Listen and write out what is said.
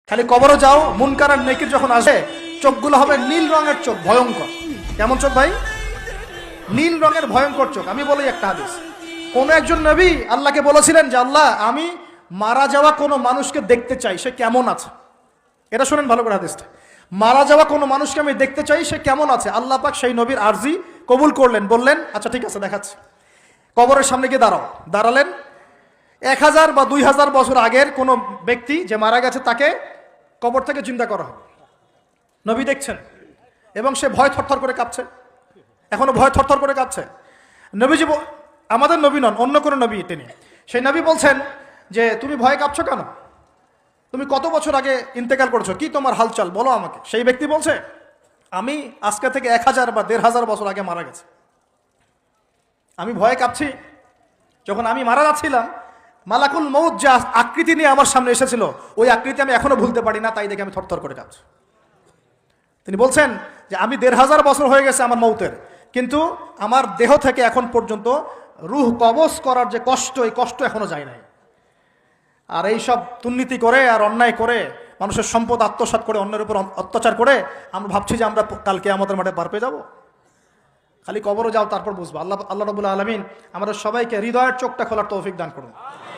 খালি কবরে যাও, মুনকার আর নেকির যখন আসে চোখগুলো হবে নীল রঙের চোখ, ভয়ঙ্কর। কেমন চোখ ভাই? নীল রঙের ভয়ঙ্কর চোখ। আমি বলি একটা হাদিস, কোন একজন নবী আল্লাহকে বলেছিলেন যে আল্লাহ, আমি মারা যাওয়া কোনো মানুষকে দেখতে চাই, সে কেমন আছে। এটা শোনেন ভালো করে হাদিসটা, মারা যাওয়া কোনো মানুষকে আমি দেখতে চাই, সে কেমন আছে। আল্লাহ পাক সেই নবীর আরজি কবুল করলেন, বললেন আচ্ছা ঠিক আছে দেখাচ্ছি। কবরের সামনে গিয়ে দাঁড়ালেন। 1000 বা 2000 বছর আগের কোনো ব্যক্তি যে মারা গেছে তাকে কবর থেকে চিন্তা করা হবে, নবী দেখছেন, এবং সে ভয় থরথর করে কাঁপছে, এখনো ভয় থরথর করে কাঁপছে। নবীজি, আমাদের নবী নন, অন্য কোনো নবী তিনি, সেই নবী বলছেন যে তুমি ভয় কাঁপছো কেন? তুমি কত বছর আগে ইন্তেকাল করেছো, কি তোমার হালচাল বলো আমাকে। সেই ব্যক্তি বলছে, আমি আজকে থেকে 1000 বা 1500 বছর আগে মারা গেছে। আমি ভয়ে কাঁপছি। যখন আমি মারা যাচ্ছিলাম, মালাকুল মউত যে আকৃতি নিয়ে আমার সামনে এসেছিল, ওই আকৃতি আমি এখনো ভুলতে পারি না, তাই দেখে আমি থরথর করে কাঁপছি। তিনি বলছেন যে আমি 1500 বছর হয়ে গেছে আমার মউতের, কিন্তু আমার দেহ থেকে এখন পর্যন্ত রূহ কবজ করার যে কষ্ট, এই কষ্ট এখনো যায় নাই। আর এই সব দুর্নীতি করে আর অন্যায় করে মানুষের সম্পদ আত্মসাৎ করে অন্যের উপর অত্যাচার করে আমরা ভাবছি যে আমরা কালকে আমাদের মাঠে পার পেয়ে যাবো। খালি কবরে যাও, তারপর বুঝবো। আল্লাহ রাব্বুল আলামিন আমাদের সবাইকে হৃদয়ের চোখটা খোলার তৌফিক দান করুন।